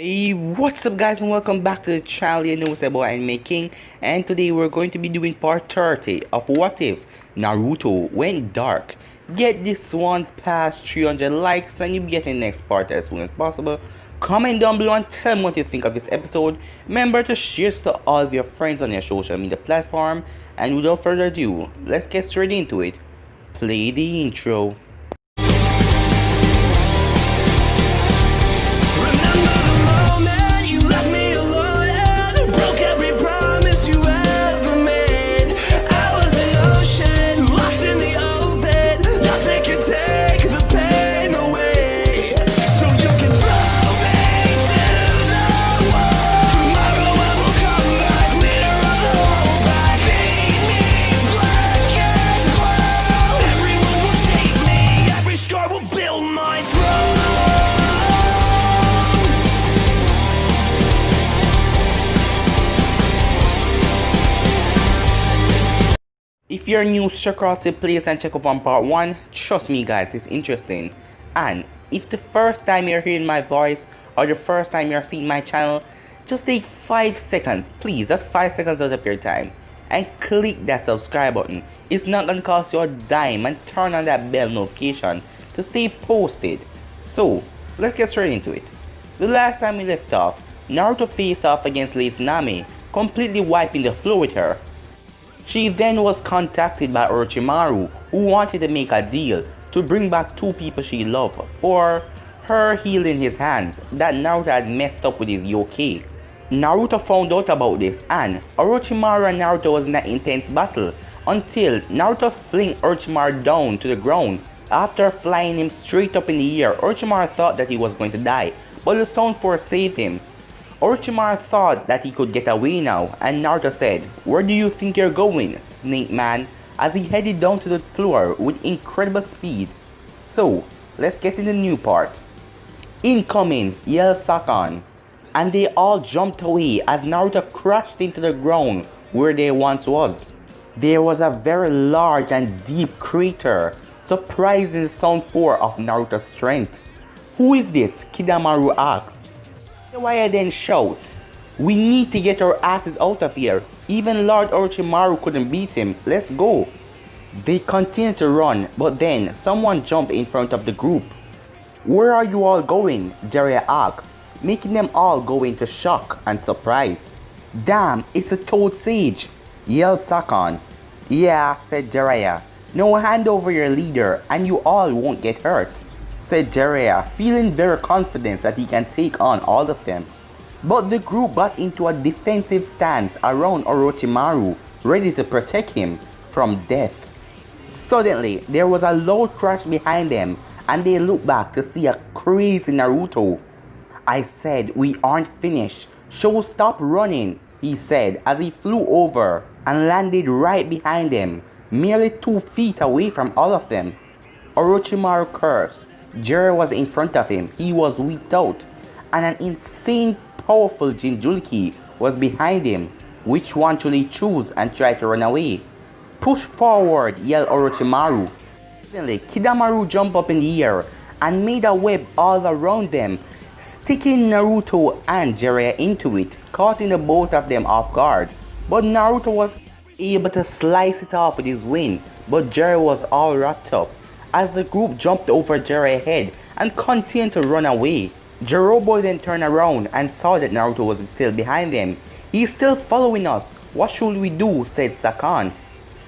Hey, what's up guys and welcome back to the channel. You know it's about Anime King, and today we're going to be doing part 30 of What If Naruto Went Dark. Get this one past 300 likes and you'll be getting the next part as soon as possible. Comment down below and tell me what you think of this episode. Remember to share this to all of your friends on your social media platform, and without further ado, let's get straight into it. Play the intro. If you're new, check across the place and check up on part 1. Trust me guys, it's interesting. And if the first time you're hearing my voice or the first time you're seeing my channel, just take 5 seconds, please, just 5 seconds out of your time and click that subscribe button. It's not gonna cost you a dime, and turn on that bell notification to stay posted. So, let's get straight into it. The last time we left off, Naruto faced off against Lady Tsunami, completely wiping the floor with her. She then was contacted by Orochimaru, who wanted to make a deal to bring back 2 people she loved for her healing his hands that Naruto had messed up with his yokai. Naruto found out about this, and Orochimaru and Naruto was in an intense battle until Naruto flung Orochimaru down to the ground. After flying him straight up in the air, Orochimaru thought that he was going to die, but the Sound Force saved him. Orochimaru thought that he could get away now, and Naruto said, "Where do you think you're going, Snake Man?" as he headed down to the floor with incredible speed. So, let's get in the new part. Incoming, yelled Sakon, and they all jumped away as Naruto crashed into the ground where they once was. There was a very large and deep crater, surprising the Sound Force of Naruto's strength. "Who is this?" Kidamaru asked. Jiraiya then shout, "We need to get our asses out of here. Even Lord Orochimaru couldn't beat him. Let's go." They continued to run, but then someone jumped in front of the group. "Where are you all going?" Jiraiya asked, making them all go into shock and surprise. "Damn, it's a Toad Sage!" yelled Sakon. "Yeah," said Jiraiya. "Now hand over your leader and you all won't get hurt," said Jiraiya, feeling very confident that he can take on all of them. But the group got into a defensive stance around Orochimaru, ready to protect him from death. Suddenly, there was a loud crash behind them, and they looked back to see a crazy Naruto. "I said we aren't finished, so stop running," he said as he flew over and landed right behind them, merely 2 feet away from all of them. Orochimaru cursed. Jiraiya was in front of him, he was weaked out, and an insane powerful Jinchuriki was behind him. Which one should he choose and try to run away? "Push forward," yelled Orochimaru. Suddenly, Kidamaru jumped up in the air and made a web all around them, sticking Naruto and Jiraiya into it, caught the both of them off guard. But Naruto was able to slice it off with his wing, but Jiraiya was all wrapped up. As the group jumped over Jiraiya's head and continued to run away, Jirobo then turned around and saw that Naruto was still behind them. "He's still following us. What should we do?" said Sakon.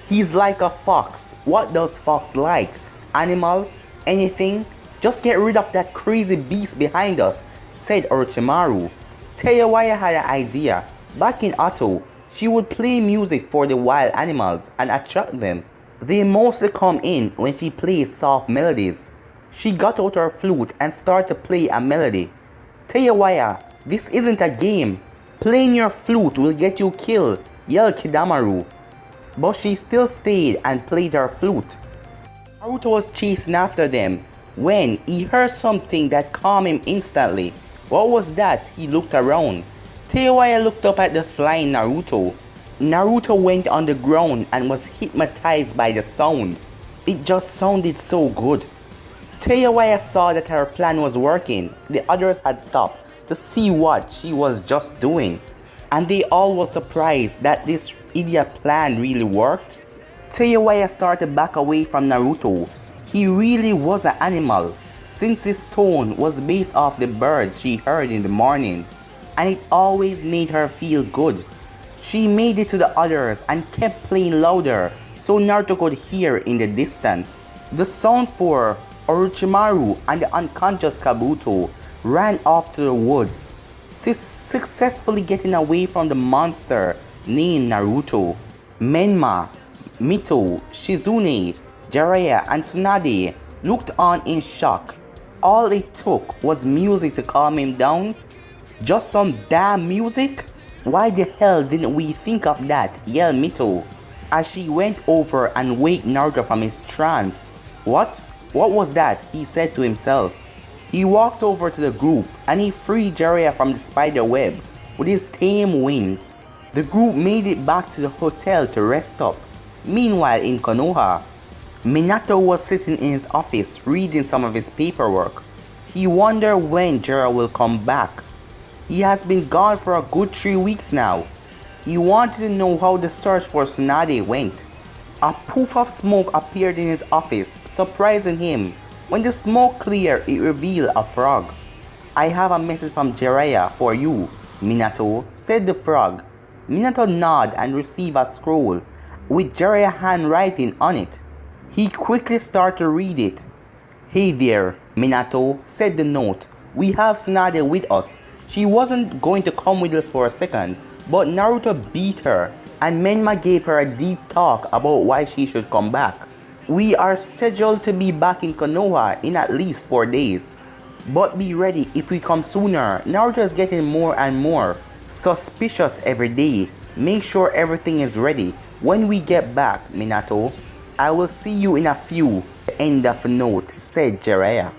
"He's like a fox. What does fox like? Animal? Anything? Just get rid of that crazy beast behind us," said Orochimaru. Teyawaya had an idea. Back in Otto, she would play music for the wild animals and attract them. They mostly come in when she plays soft melodies. She got out her flute and started to play a melody. "Teyawaya, this isn't a game. Playing your flute will get you killed," yelled Kidamaru. But she still stayed and played her flute. Naruto was chasing after them when he heard something that calmed him instantly. What was that? He looked around. Teyawaya looked up at the flying Naruto. Naruto went on the ground and was hypnotized by the sound. It just sounded so good. Teyawaya saw that her plan was working. The others had stopped to see what she was just doing. And they all were surprised that this idiot plan really worked. Teiwaya started to back away from Naruto. He really was an animal, since his tone was based off the birds she heard in the morning, and it always made her feel good. She made it to the others and kept playing louder so Naruto could hear in the distance. The sound for Orochimaru and the unconscious Kabuto ran off to the woods, successfully getting away from the monster named Naruto. Menma, Mito, Shizune, Jiraiya and Tsunade looked on in shock. All it took was music to calm him down. Just some damn music? Why the hell didn't we think of that? Yelled Mito as she went over and waked Naruto from his trance. What? What was that? He said to himself. He walked over to the group and he freed Jiraiya from the spider web with his tame wings. The group made it back to the hotel to rest up. Meanwhile in Konoha, Minato was sitting in his office reading some of his paperwork. He wondered when Jiraiya will come back. He has been gone for a good 3 weeks now. He wanted to know how the search for Tsunade went. A poof of smoke appeared in his office, surprising him. When the smoke cleared, it revealed a frog. I have a message from Jiraiya for you, Minato, said the frog. Minato nodded and received a scroll with Jiraiya handwriting on it. He quickly started to read it. Hey there, Minato, said the note. We have Tsunade with us. She wasn't going to come with us for a second, but Naruto beat her, and Menma gave her a deep talk about why she should come back. We are scheduled to be back in Konoha in at least 4 days. But be ready if we come sooner. Naruto is getting more and more suspicious every day. Make sure everything is ready when we get back, Minato. I will see you in a few. End of note, said Jiraiya.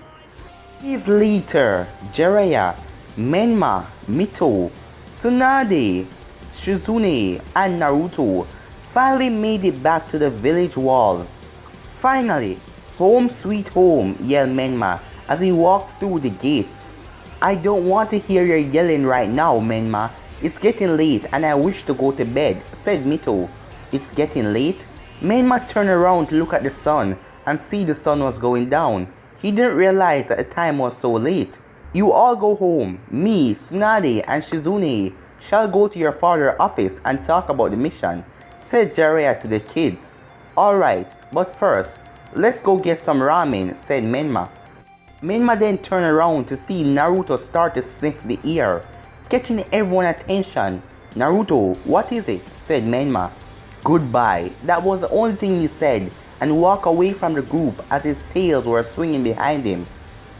Days later, Jiraiya, Menma, Mito, Tsunade, Shizune, and Naruto finally made it back to the village walls. Finally, home sweet home, yelled Menma as he walked through the gates. I don't want to hear your yelling right now, Menma. It's getting late and I wish to go to bed, said Mito. It's getting late? Menma turned around to look at the sun and see the sun was going down. He didn't realize that the time was so late. You all go home. Me, Tsunade, and Shizune shall go to your father's office and talk about the mission, said Jiraiya to the kids. Alright, but first, let's go get some ramen, said Menma. Menma then turned around to see Naruto start to sniff the air, catching everyone's attention. Naruto, what is it? Said Menma. Goodbye. That was the only thing he said, and walked away from the group as his tails were swinging behind him.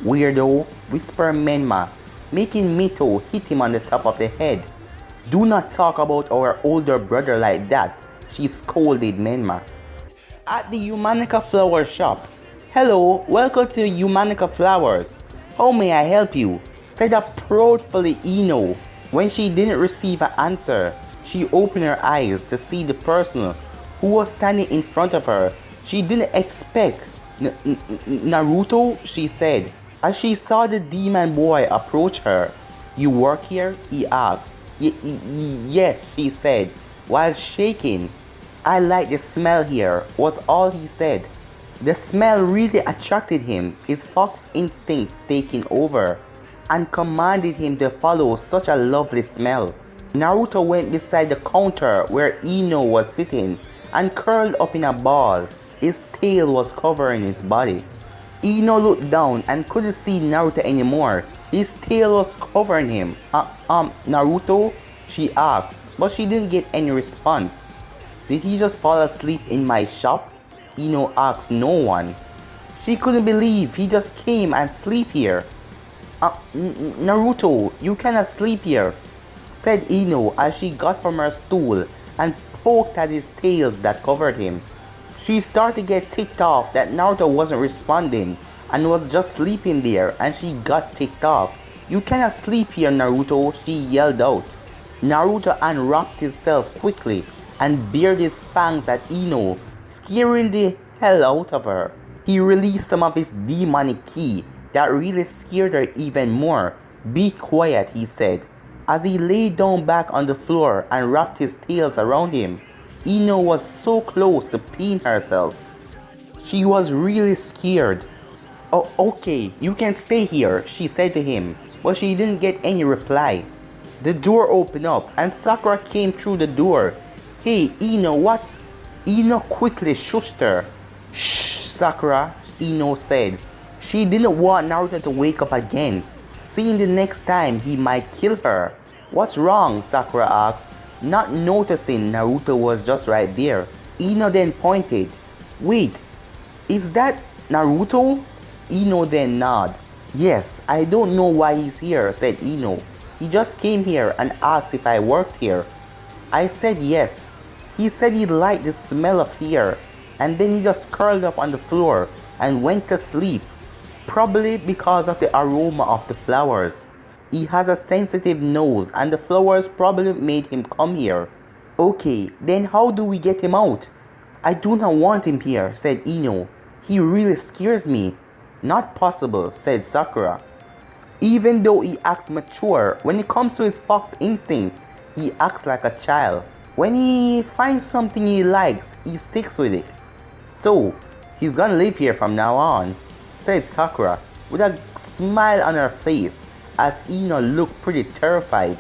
Weirdo, whispered Menma, making Mito hit him on the top of the head. Do not talk about our older brother like that, she scolded Menma. At the Humanica Flower Shop. Hello, welcome to Humanica Flowers. How may I help you? Said proudly Ino. When she didn't receive an answer, she opened her eyes to see the person who was standing in front of her. She didn't expect Naruto, she said, as she saw the demon boy approach her. You work here? He asked. Yes, she said, while shaking. I like the smell here, was all he said. The smell really attracted him, his fox instincts taking over, and commanded him to follow such a lovely smell. Naruto went beside the counter where Ino was sitting and curled up in a ball. His tail was covering his body. Ino looked down and couldn't see Naruto anymore. His tail was covering him. Naruto? She asked, but she didn't get any response. Did he just fall asleep in my shop? Ino asked no one. She couldn't believe he just came and sleep here. Naruto, you cannot sleep here, said Ino as she got from her stool and poked at his tails that covered him. She started to get ticked off that Naruto wasn't responding and was just sleeping there, and she got ticked off. You cannot sleep here, Naruto, she yelled out. Naruto unwrapped himself quickly and bared his fangs at Ino, scaring the hell out of her. He released some of his demonic ki that really scared her even more. Be quiet, he said. As he lay down back on the floor and wrapped his tails around him, Ino was so close to peeing herself. She was really scared. Oh, okay, you can stay here, she said to him, but she didn't get any reply. The door opened up and Sakura came through the door. Hey, Ino, what's... Ino quickly shushed her. Shh, Sakura, Ino said. She didn't want Naruto to wake up again, seeing the next time he might kill her. What's wrong? Sakura asked, not noticing Naruto was just right there. Ino then pointed. Wait, is that Naruto? Ino then nodded. Yes, I don't know why he's here, said Ino. He just came here and asked if I worked here. I said yes. He said he liked the smell of here, and then he just curled up on the floor and went to sleep. Probably because of the aroma of the flowers. He has a sensitive nose and the flowers probably made him come here. Okay, then how do we get him out? I do not want him here, said Ino. He really scares me. Not possible, said Sakura. Even though he acts mature, when it comes to his fox instincts, he acts like a child. When he finds something he likes, he sticks with it. So, he's gonna live here from now on, said Sakura with a smile on her face as Ino looked pretty terrified.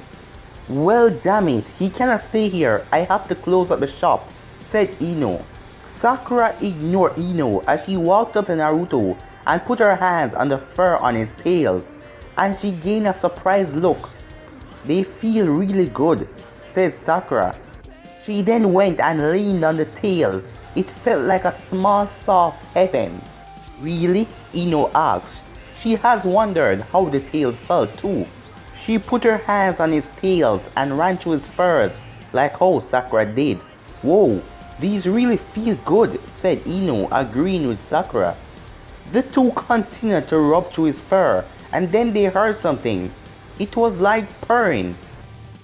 Well, damn it, he cannot stay here. I have to close up the shop, said Ino. Sakura ignored Ino as she walked up to Naruto and put her hands on the fur on his tails, and she gained a surprised look. They feel really good, said Sakura. She then went and leaned on the tail. It felt like a small soft heaven. Really? Ino asked. She has wondered how the tails felt too. She put her hands on his tails and ran through his furs like how Sakura did. Whoa, these really feel good, said Ino, agreeing with Sakura. The two continued to rub through his fur, and then they heard something. It was like purring.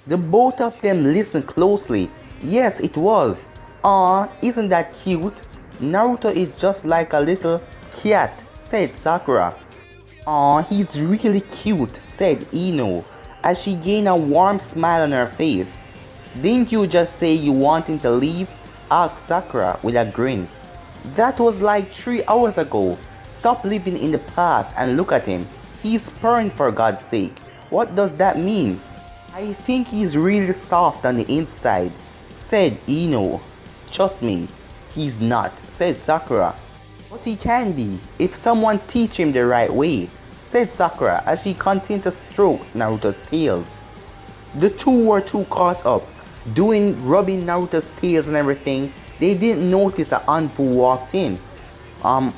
The both of them listened closely. Yes, it was. Aw, isn't that cute? Naruto is just like a little cat, said Sakura. Aw, he's really cute, said Ino, as she gained a warm smile on her face. Didn't you just say you wanted to leave? Asked Sakura with a grin. That was like 3 hours ago. Stop living in the past and look at him. He's purring for God's sake. What does that mean? I think he's really soft on the inside, said Ino. Trust me, he's not, said Sakura. But he can be, if someone teach him the right way, said Sakura as she continued to stroke Naruto's tails. The two were too caught up, rubbing Naruto's tails and everything, they didn't notice that Anvu walked in.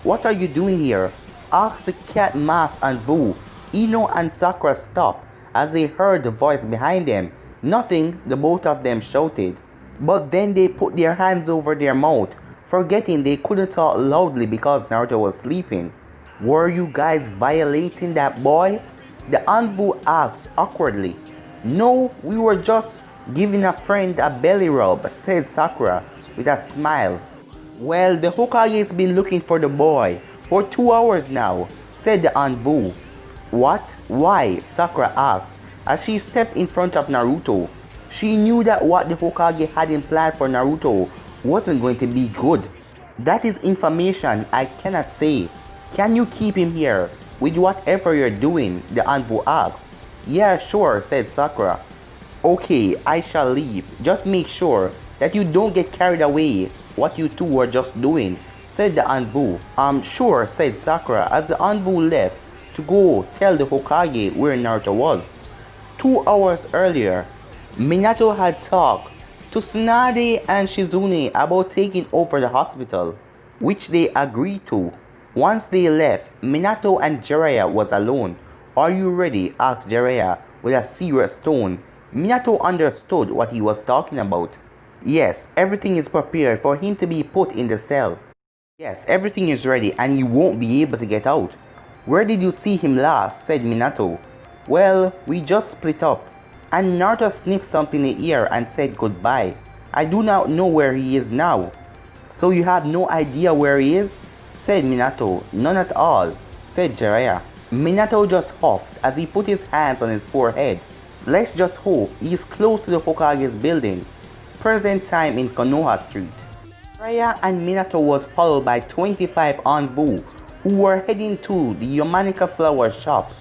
What are you doing here? Asked the cat mask Anvu. Ino and Sakura stopped as they heard the voice behind them. Nothing, the both of them shouted. But then they put their hands over their mouth, forgetting they couldn't talk loudly because Naruto was sleeping. Were you guys violating that boy? The Anvu asked awkwardly. No, we were just giving a friend a belly rub, said Sakura with a smile. Well, the Hokage's been looking for the boy for 2 hours now, said the Anvu. What? Why? Sakura asked as she stepped in front of Naruto. She knew that what the Hokage had in plan for Naruto wasn't going to be good. That is information I cannot say. Can you keep him here with whatever you're doing? The Anvu asked. Yeah, sure, said Sakura. Okay, I shall leave. Just make sure that you don't get carried away what you two were just doing, said the Anvu. Sure, said Sakura as the Anvu left to go tell the Hokage where Naruto was. 2 hours earlier, Minato had talked to Tsunade and Shizune about taking over the hospital, which they agreed to. Once they left, Minato and Jiraiya was alone. Are you ready? Asked Jiraiya with a serious tone. Minato understood what he was talking about. Yes, everything is prepared for him to be put in the cell. Yes, everything is ready and he won't be able to get out. Where did you see him last? Said Minato. Well, we just split up. And Naruto sniffed something in the air and said goodbye. I do not know where he is now. So you have no idea where he is? Said Minato. None at all, said Jiraiya. Minato just huffed as he put his hands on his forehead. Let's just hope he's close to the Hokage's building. Present time in Konoha Street. Raya and Minato was followed by 25 envoys who were heading to the Yamanika flower shop.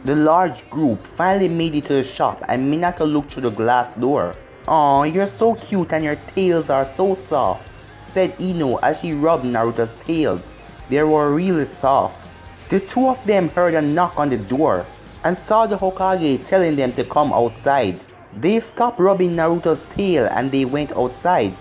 The large group finally made it to the shop and Minato looked through the glass door. "Aw, you're so cute and your tails are so soft," said Ino as she rubbed Naruto's tails. They were really soft. The two of them heard a knock on the door and saw the Hokage telling them to come outside. They stopped rubbing Naruto's tail and they went outside.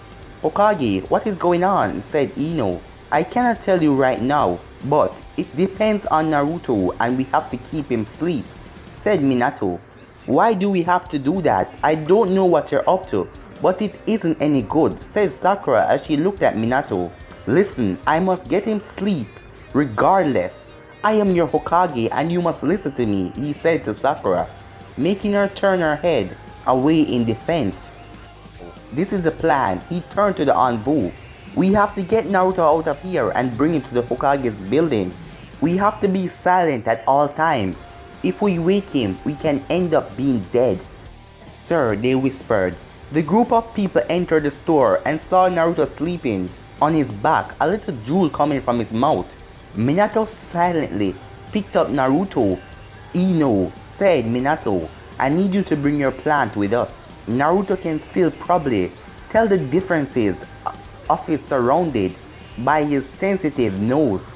"Hokage, what is going on?" said Ino. "I cannot tell you right now, but it depends on Naruto and we have to keep him asleep," said Minato. "Why do we have to do that? I don't know what you're up to, but it isn't any good," said Sakura as she looked at Minato. "Listen, I must get him sleep, regardless. I am your Hokage and you must listen to me," he said to Sakura, making her turn her head away in defense. "This is the plan," he turned to the envoy. "We have to get Naruto out of here and bring him to the Hokage's building. We have to be silent at all times. If we wake him, we can end up being dead." "Sir," they whispered. The group of people entered the store and saw Naruto sleeping on his back, a little drool coming from his mouth. Minato silently picked up Naruto. "Ino," said Minato, "I need you to bring your plant with us." Naruto can still probably tell the differences of his surrounded by his sensitive nose,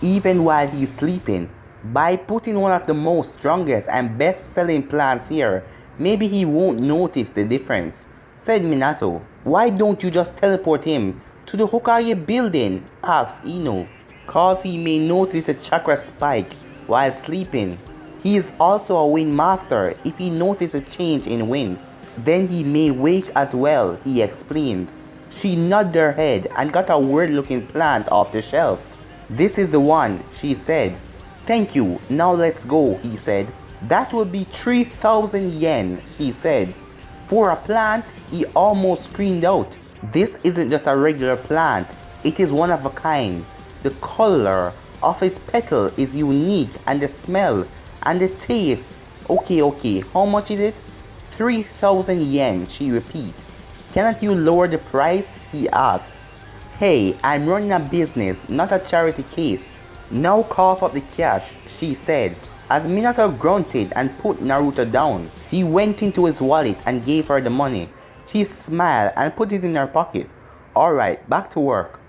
even while he's sleeping. By putting one of the most strongest and best selling plants here, maybe he won't notice the difference, said Minato. "Why don't you just teleport him to the Hokage building?" asked Ino. "Cause he may notice a chakra spike while sleeping. He is also a wind master. If he notices a change in wind, then he may wake as well," he explained. She nodded her head and got a weird looking plant off the shelf. "This is the one," she said. "Thank you, now let's go," he said. "That will be 3,000 yen, she said. "For a plant?" he almost screamed out. "This isn't just a regular plant, it is one of a kind. The color of its petal is unique and the smell and the taste." Okay, how much is it?" 3,000 yen, she repeated. "Cannot you lower the price?" he asked. "Hey, I'm running a business, not a charity case. Now cough up the cash," she said. As Minato grunted and put Naruto down, he went into his wallet and gave her the money. She smiled and put it in her pocket. "Alright, back to work,"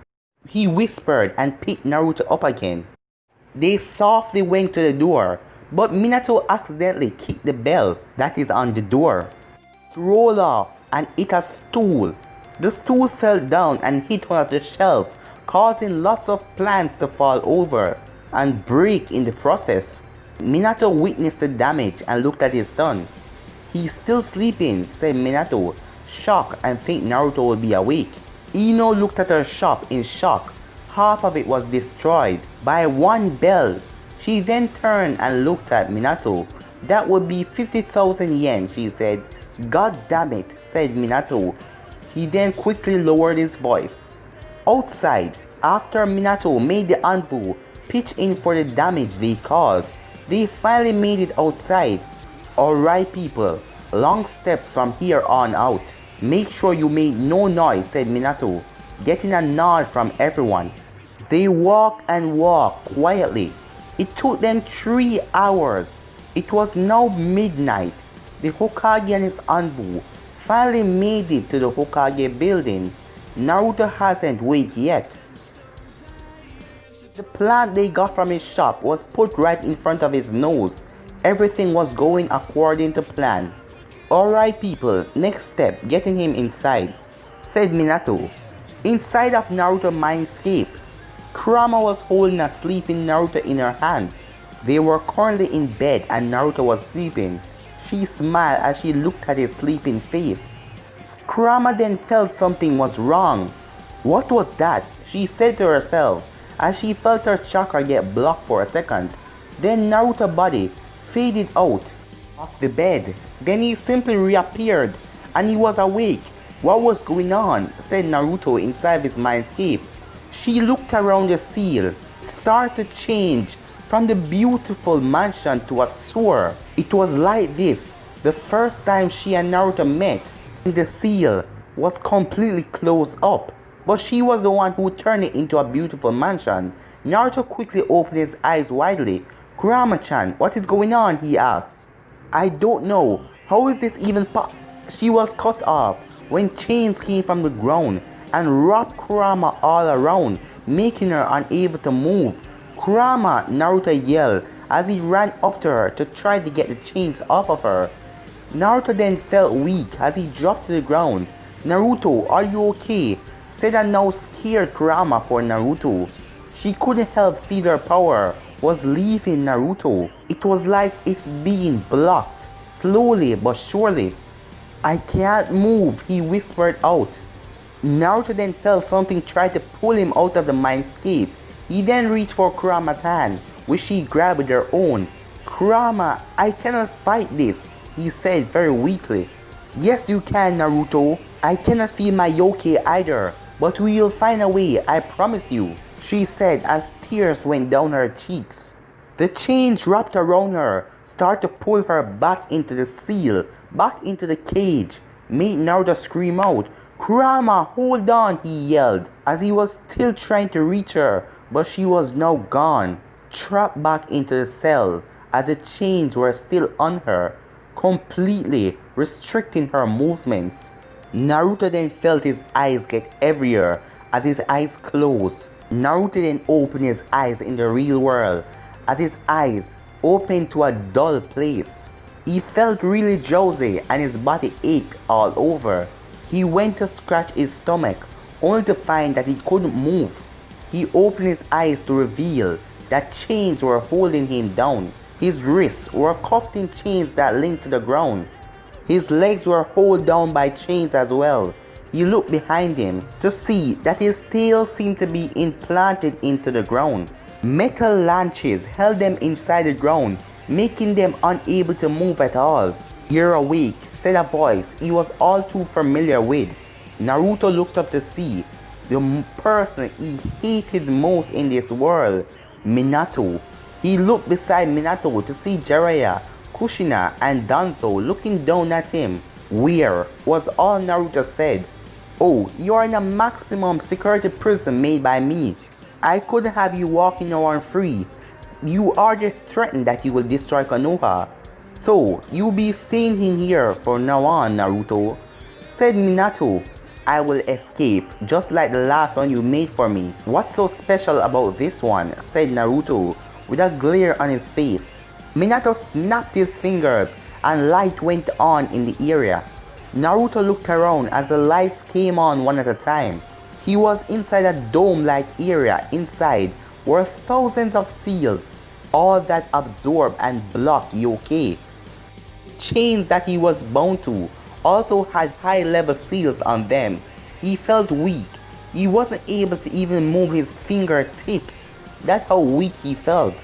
he whispered and picked Naruto up again. They softly went to the door, but Minato accidentally kicked the bell that is on the door. It rolled off and hit a stool. The stool fell down and hit one of the shelves, causing lots of plants to fall over and break in the process. Minato witnessed the damage and looked at his son. "He's still sleeping," said Minato, shocked and think Naruto will be awake. Ino looked at her shop in shock. Half of it was destroyed by one bell. She then turned and looked at Minato. "That would be 50,000 yen, she said. "God damn it," said Minato. He then quickly lowered his voice. Outside, after Minato made the envoy pitch in for the damage they caused, they finally made it outside. "Alright people, long steps from here on out. Make sure you make no noise," said Minato, getting a nod from everyone. They walked and walked quietly. It took them 3 hours. It was now midnight. The Hokage and his envoy finally made it to the Hokage building. Naruto hasn't waked yet. The plant they got from his shop was put right in front of his nose. Everything was going according to plan. "Alright people, next step, getting him inside," said Minato. Inside of Naruto mindscape, Kurama was holding a sleeping Naruto in her hands. They were currently in bed and Naruto was sleeping. She smiled as she looked at his sleeping face. Kurama then felt something was wrong. What was that? She said to herself as she felt her chakra get blocked for a second. Then Naruto's body faded out of the bed. Then he simply reappeared and he was awake. "What was going on?" said Naruto inside his mindscape. She looked around the seal. It started to change from the beautiful mansion to a sewer. It was like this the first time she and Naruto met. The seal was completely closed up, but she was the one who turned it into a beautiful mansion. Naruto quickly opened his eyes widely. Kurama-chan, what is going on? He asked. I don't know. How is this even She was cut off when chains came from the ground and wrapped Kurama all around, making her unable to move. Kurama, Naruto yelled as he ran up to her to try to get the chains off of her. Naruto then felt weak as he dropped to the ground. Naruto, are you okay? Said a now scared Kurama for Naruto. She couldn't help feel her power was leaving Naruto. It was like it's being blocked, slowly but surely. I can't move, he whispered out. Naruto then felt something try to pull him out of the mindscape. He then reached for Kurama's hand, which she grabbed with her own. Kurama, I cannot fight this, he said very weakly. Yes you can, Naruto. I cannot feel my yoke either, but we will find a way, I promise you, she said as tears went down her cheeks. The chains wrapped around her started to pull her back into the seal, back into the cage, made Naruto scream out. Kurama, hold on, he yelled, as he was still trying to reach her, but she was now gone, trapped back into the cell, as the chains were still on her, completely restricting her movements. Naruto then felt his eyes get heavier as his eyes closed. Naruto then opened his eyes in the real world, as his eyes opened to a dull place. He felt really drowsy and his body ached all over. He went to scratch his stomach, only to find that he couldn't move. He opened his eyes to reveal that chains were holding him down. His wrists were cuffed in chains that linked to the ground. His legs were held down by chains as well. He looked behind him to see that his tail seemed to be implanted into the ground. Metal lances held them inside the ground, making them unable to move at all. You're awake, said a voice he was all too familiar with. Naruto looked up to see the person he hated most in this world, Minato. He looked beside Minato to see Jiraiya, Kushina, and Danzo looking down at him. Where was all Naruto said. Oh, you are in a maximum security prison made by me. I couldn't have you walking around free. You already threatened that you will destroy Konoha. So, you'll be staying in here for now on, Naruto. Said Minato. I will escape, just like the last one you made for me. What's so special about this one? Said Naruto, with a glare on his face. Minato snapped his fingers and light went on in the area. Naruto looked around as the lights came on one at a time. He was inside a dome-like area. Inside were thousands of seals, all that absorb and block Yokai. Chains that he was bound to also had high-level seals on them. He felt weak. He wasn't able to even move his fingertips. That's how weak he felt.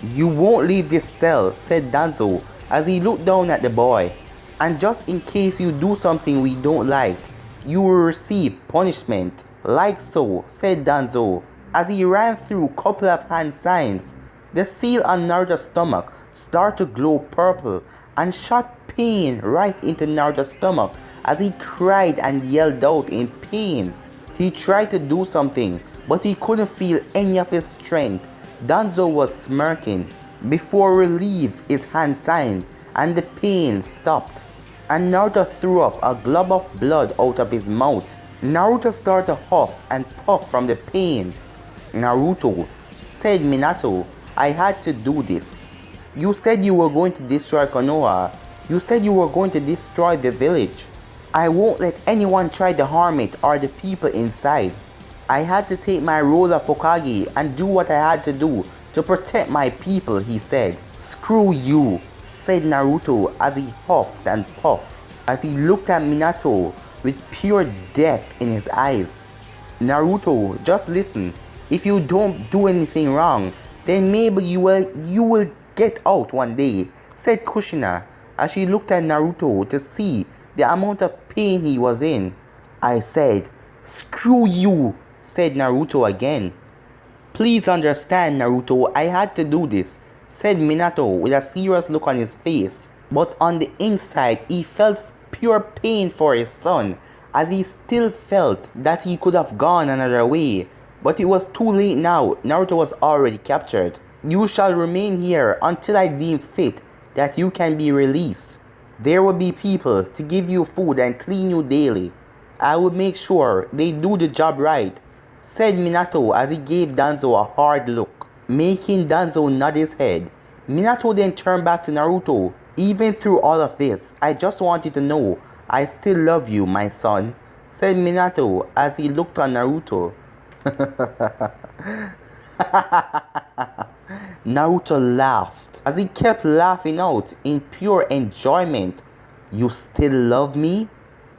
You won't leave this cell, said Danzo as he looked down at the boy. And just in case you do something we don't like, you will receive punishment. Like so, said Danzo as he ran through a couple of hand signs. The seal on Naruto's stomach started to glow purple and shot pain right into Naruto's stomach as he cried and yelled out in pain. He tried to do something, but he couldn't feel any of his strength. Danzo was smirking. Before relief, his hand signed and the pain stopped. And Naruto threw up a glob of blood out of his mouth. Naruto started to huff and puff from the pain. Naruto, said Minato, I had to do this. You said you were going to destroy Konoha. You said you were going to destroy the village. I won't let anyone try to harm it or the people inside. I had to take my role of Hokage and do what I had to do to protect my people, he said. Screw you, said Naruto as he huffed and puffed, as he looked at Minato with pure death in his eyes. Naruto, just listen. If you don't do anything wrong, then maybe you will get out one day, said Kushina as she looked at Naruto to see the amount of pain he was in. I said, screw you, said Naruto again. Please understand, Naruto, I had to do this, said Minato with a serious look on his face. But on the inside, he felt pure pain for his son, as he still felt that he could have gone another way. But it was too late now. Naruto was already captured. You shall remain here until I deem fit that you can be released. There will be people to give you food and clean you daily. I will make sure they do the job right, said Minato as he gave Danzo a hard look, making Danzo nod his head. Minato then turned back to Naruto. Even through all of this, I just want you to know I still love you, my son, said Minato as he looked on Naruto. Naruto laughed as he kept laughing out in pure enjoyment. You still love me?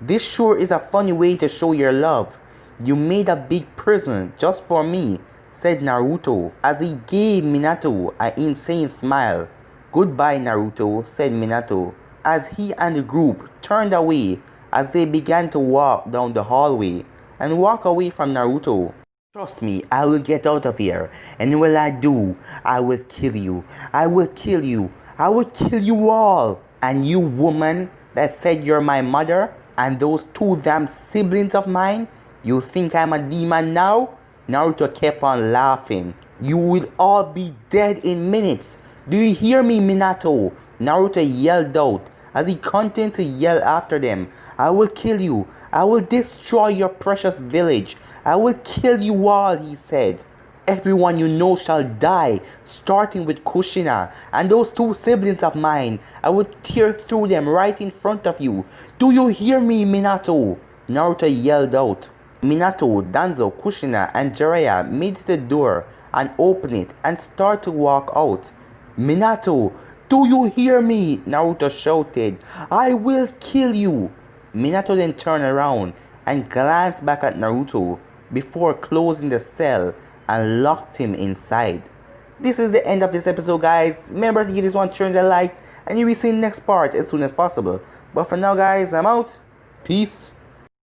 This sure is a funny way to show your love. You made a big prison just for me, said Naruto as he gave Minato an insane smile. Goodbye, Naruto, said Minato as he and the group turned away as they began to walk down the hallway and walk away from Naruto. Trust me, I will get out of here, and when I do, I will kill you. I will kill you. I will kill you all. And you woman that said you're my mother, and those two damn siblings of mine, you think I'm a demon now? Naruto kept on laughing. You will all be dead in minutes. Do you hear me, Minato? Naruto yelled out as he continued to yell after them. I will kill you. I will destroy your precious village. I will kill you all, he said. Everyone you know shall die, starting with Kushina and those two siblings of mine. I will tear through them right in front of you. Do you hear me, Minato? Naruto yelled out. Minato, Danzo, Kushina, and Jiraiya made it to the door and opened it and started to walk out. Minato, do you hear me? Naruto shouted. I will kill you. Minato then turned around and glanced back at Naruto before closing the cell and locked him inside. This is the end of this episode, guys. Remember to give this one a like, and you'll be seeing the next part as soon as possible. But for now, guys, I'm out. Peace.